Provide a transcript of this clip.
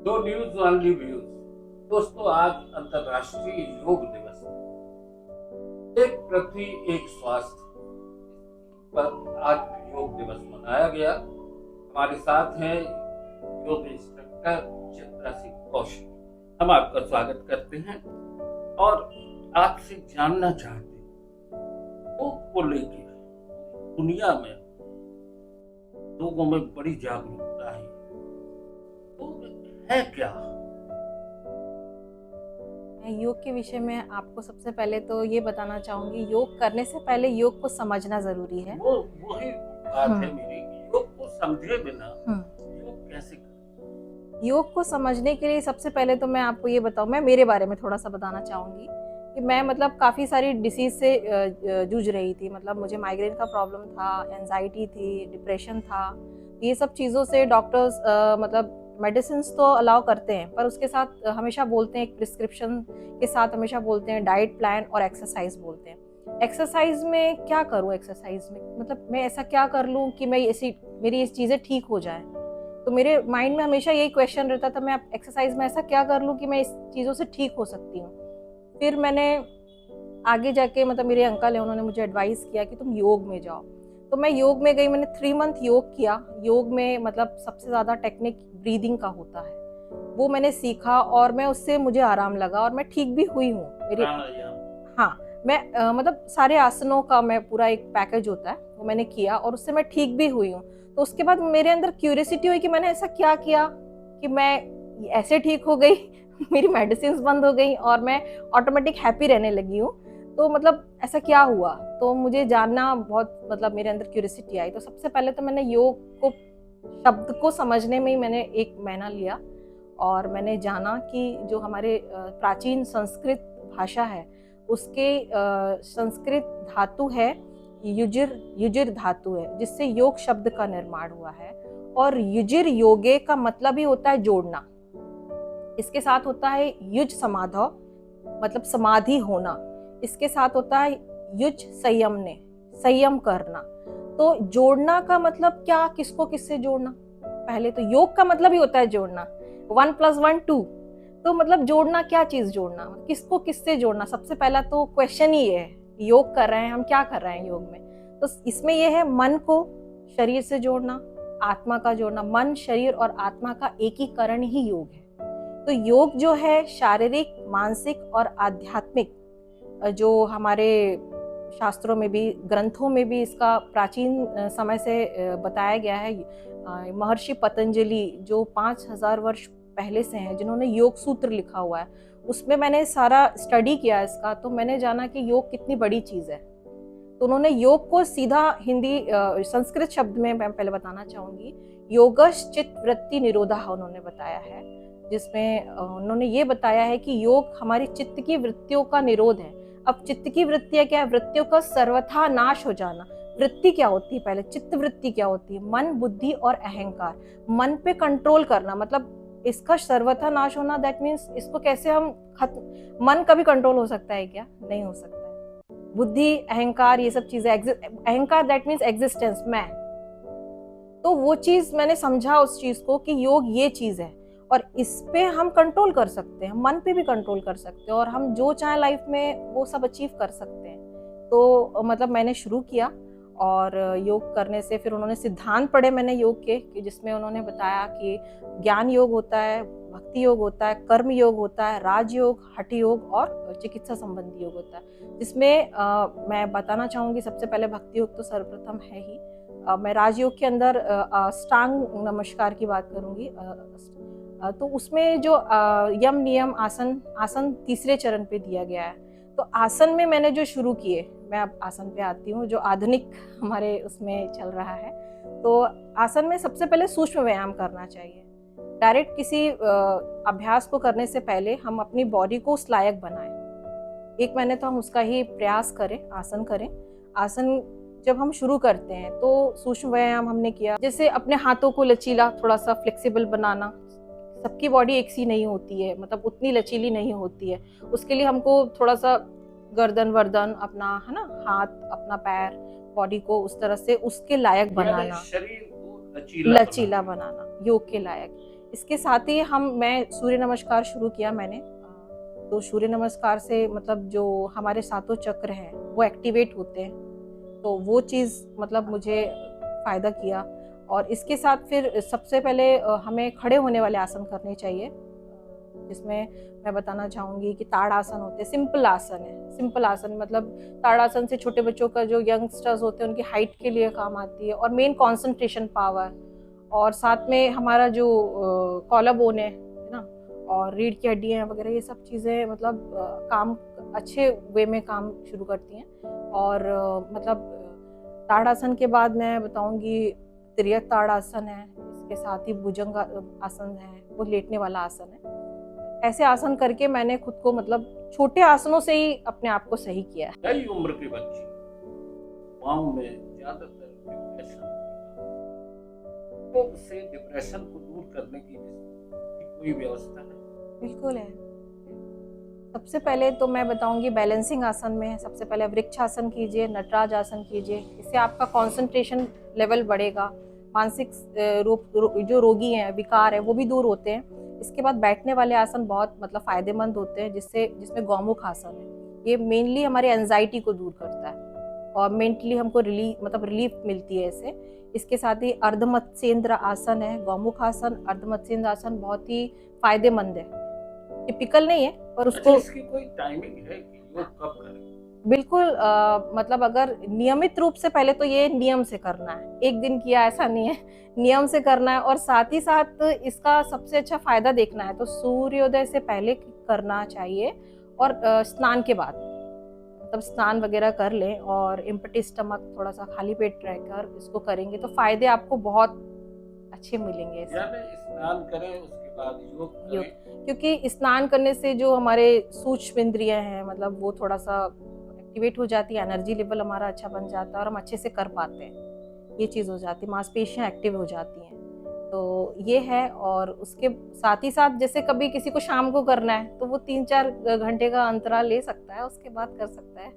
दो news only views. दोस्तों, आज अंतर्राष्ट्रीय योग दिवस है। एक पृथ्वी एक स्वास्थ्य पर आज योग दिवस मनाया गया। हमारे साथ हैं योग इंस्ट्रक्टर चित्रा सिंह कौशिक। हम आपका स्वागत करते हैं और आपसे जानना चाहते हैं योग को लेकर दुनिया में लोगों में बड़ी जागरूकता है। योग है क्या? मैं योग के विषय में आपको सबसे पहले तो ये बताना चाहूंगी, योग करने से पहले योग को समझना जरूरी है। वो वही बात है मेरी कि योग को समझे बिना योग कैसे करें? योग को समझने के लिए सबसे पहले तो मैं आपको ये बताऊं, मैं मेरे बारे में थोड़ा सा बताना चाहूंगी कि मैं मतलब काफ़ी सारी डिसीज से जूझ रही थी। मतलब मुझे माइग्रेन का प्रॉब्लम था, एंजाइटी थी, डिप्रेशन था। ये सब चीज़ों से डॉक्टर्स मतलब मेडिसिन तो अलाउ करते हैं, पर उसके साथ हमेशा बोलते हैं, एक प्रिस्क्रिप्शन के साथ हमेशा बोलते हैं डाइट प्लान और एक्सरसाइज बोलते हैं। एक्सरसाइज में क्या करूं? एक्सरसाइज में मतलब मैं ऐसा क्या कर लूं कि मैं ऐसी मेरी ये चीज़ें ठीक हो जाए। तो मेरे माइंड में हमेशा यही क्वेश्चन रहता था, मैं एक्सरसाइज में ऐसा क्या कर लूं कि मैं इस चीज़ों से ठीक हो सकती हूँ। फिर मैंने आगे जाके मतलब मेरे अंकल हैं, उन्होंने मुझे एडवाइस किया कि तुम योग में जाओ। तो मैं योग में गई, मैंने 3 मंथ योग किया। योग में मतलब सबसे ज़्यादा टेक्निक ब्रीदिंग का होता है, वो मैंने सीखा और मैं उससे मुझे आराम लगा और मैं ठीक भी हुई हूँ। मेरे हाँ, मैं मतलब सारे आसनों का मैं पूरा एक पैकेज होता है वो मैंने किया और उससे मैं ठीक भी हुई हूँ। तो उसके बाद मेरे अंदर क्यूरियोसिटी हुई कि मैंने ऐसा क्या किया कि मैं ऐसे ठीक हो गई मेरी मेडिसिन बंद हो गई और मैं ऑटोमेटिक हैप्पी रहने लगी हूँ। तो मतलब ऐसा क्या हुआ, तो मुझे जानना बहुत मतलब मेरे अंदर क्यूरियोसिटी आई। तो सबसे पहले तो मैंने योग को शब्द को समझने में ही मैंने 1 महीना लिया और मैंने जाना कि जो हमारे प्राचीन संस्कृत भाषा है उसके संस्कृत धातु है युजिर। युजिर धातु है जिससे योग शब्द का निर्माण हुआ है। और युजिर योगे का मतलब ही होता है जोड़ना। इसके साथ होता है युज समाधौ, मतलब समाधि होना। इसके साथ होता है युज संयमने, संयम करना। तो जोड़ना का मतलब क्या, किसको किससे जोड़ना? पहले तो योग का मतलब ही होता है जोड़ना, 1+1 2। तो मतलब जोड़ना, क्या चीज जोड़ना, किसको किससे जोड़ना? सबसे पहला तो क्वेश्चन ही है, योग कर रहे हैं हम, क्या कर रहे हैं योग में? तो इसमें यह है मन को शरीर से जोड़ना, आत्मा का जोड़ना। मन, शरीर और आत्मा का एकीकरण ही योग है। तो योग जो है शारीरिक, मानसिक और आध्यात्मिक, जो हमारे शास्त्रों में भी, ग्रंथों में भी इसका प्राचीन समय से बताया गया है। महर्षि पतंजलि जो 5000 वर्ष पहले से हैं, जिन्होंने योग सूत्र लिखा हुआ है, उसमें मैंने सारा स्टडी किया इसका। तो मैंने जाना कि योग कितनी बड़ी चीज है। तो उन्होंने योग को सीधा हिंदी संस्कृत शब्द में मैं पहले बताना चाहूंगी, योगश चित्त वृत्ति निरोधा उन्होंने बताया है। जिसमें उन्होंने ये बताया है कि योग हमारी चित्त की वृत्तियों का निरोध है। अब चित्त की वृत्तियां क्या है? वृत्तियों का सर्वथा नाश हो जाना। वृत्ति क्या होती है? पहले चित्त वृत्ति क्या होती है? मन, बुद्धि और अहंकार। मन पे कंट्रोल करना, मतलब इसका सर्वथा नाश होना। दैट मीन्स इसको कैसे हम खत्म, मन कभी कंट्रोल हो सकता है क्या? नहीं हो सकता है। बुद्धि, अहंकार, ये सब चीजें, अहंकार दैट मीन्स एग्जिस्टेंस, मैं। तो वो चीज मैंने समझा उस चीज को कि योग ये चीज है और इस पे हम कंट्रोल कर सकते हैं, मन पे भी कंट्रोल कर सकते हैं और हम जो चाहे लाइफ में वो सब अचीव कर सकते हैं। तो मतलब मैंने शुरू किया और योग करने से फिर उन्होंने सिद्धांत पढ़े मैंने योग के, कि जिसमें उन्होंने बताया कि ज्ञान योग होता है, भक्ति योग होता है, कर्म योग होता है, राजयोग, हठ योग और चिकित्सा संबंधी योग होता है। जिसमें मैं बताना चाहूंगी, सबसे पहले भक्ति योग तो सर्वप्रथम है ही। मैं राजयोग के अंदर अष्टांग नमस्कार की बात करूंगी। तो उसमें जो यम नियम आसन, आसन तीसरे चरण पे दिया गया है। तो आसन में मैंने जो शुरू किए, मैं अब आसन पे आती हूँ जो आधुनिक हमारे उसमें चल रहा है। तो आसन में सबसे पहले सूक्ष्म व्यायाम करना चाहिए। डायरेक्ट किसी अभ्यास को करने से पहले हम अपनी बॉडी को उस लायक बनाएं। 1 महीने तो हम उसका ही प्रयास करें, आसन करें। आसन जब हम शुरू करते हैं तो सूक्ष्म व्यायाम हमने किया, जैसे अपने हाथों को लचीला, थोड़ा सा फ्लेक्सिबल बनाना। सबकी बॉडी एक सी नहीं होती है, मतलब उतनी लचीली नहीं होती है। उसके लिए हमको थोड़ा सा गर्दन वर्दन अपना, है ना, हाथ अपना पैर, बॉडी को उस तरह से उसके लायक बनाना, शरीर को लचीला बनाना योग के लायक। इसके साथ ही मैं सूर्य नमस्कार शुरू किया मैंने। तो सूर्य नमस्कार से मतलब जो हमारे सातों चक्र हैं वो एक्टिवेट होते हैं, तो वो चीज़ मतलब मुझे फ़ायदा किया। और इसके साथ फिर सबसे पहले हमें खड़े होने वाले आसन करने चाहिए, जिसमें मैं बताना चाहूँगी कि ताड़ासन होते हैं, सिंपल आसन है। सिंपल आसन मतलब ताड़ासन से छोटे बच्चों का जो यंगस्टर्स होते हैं उनकी हाइट के लिए काम आती है, और मेन कंसंट्रेशन पावर, और साथ में हमारा जो कॉलर बोन है ना, और रीढ़ की हड्डियाँ वगैरह, ये सब चीज़ें मतलब काम अच्छे वे में काम शुरू करती हैं। और मतलब ताड़ासन के बाद मैं बताऊंगी तिर्यक ताड़ासन है, इसके साथ ही भुजंग आसन है, वो लेटने वाला आसन है। ऐसे आसन करके मैंने खुद को मतलब छोटे आसनों से ही अपने आप को सही किया है। कई उम्र के बच्चे गाँव में ज्यादातर डिप्रेशन से डिप्रेशन को दूर करने की कोई व्यवस्था नहीं? बिल्कुल है। सबसे पहले तो मैं बताऊंगी बैलेंसिंग आसन में सबसे पहले वृक्षासन कीजिए, नटराज आसन कीजिए। इससे आपका कंसंट्रेशन लेवल बढ़ेगा, मानसिक जो रोगी हैं, विकार है, वो भी दूर होते हैं। इसके बाद बैठने वाले आसन बहुत मतलब फायदेमंद होते हैं, जिसमें गौमुख आसन है, ये मेनली हमारे एंजाइटी को दूर करता है और मेंटली हमको रिलीफ मिलती है इससे। इसके साथ ही अर्धमत्स्येंद्र आसन है, गौमुख आसन, अर्धमत्स्येंद्र आसन बहुत ही फायदेमंद है, टिपिकल नहीं है पर उसको इसकी कोई टाइमिंग है कि योग कब करें? बिल्कुल मतलब अगर नियमित रूप से, पहले तो ये नियम से करना है, एक दिन किया ऐसा नहीं है, नियम से करना है। और साथ ही साथ इसका सबसे अच्छा फायदा देखना है तो सूर्योदय से पहले करना चाहिए, और स्नान के बाद मतलब स्नान वगैरह कर लें और एम्प्टी स्टमक थोड़ा सा खाली पेट रहकर इसको करेंगे तो फायदे आपको बहुत अच्छे मिलेंगे इससे। यानी स्नान करें उसके बाद योग करें। क्योंकि स्नान करने से जो हमारे सूक्ष्म इंद्रियां हैं मतलब वो थोड़ा सा एक्टिवेट हो जाती है, एनर्जी लेवल हमारा अच्छा बन जाता है और हम अच्छे से कर पाते हैं, ये चीज़ हो जाती है, मांसपेशियां एक्टिव हो जाती हैं, तो ये है। और उसके साथ ही साथ जैसे कभी किसी को शाम को करना है तो वो 3-4 घंटे का अंतराल ले सकता है, उसके बाद कर सकता है।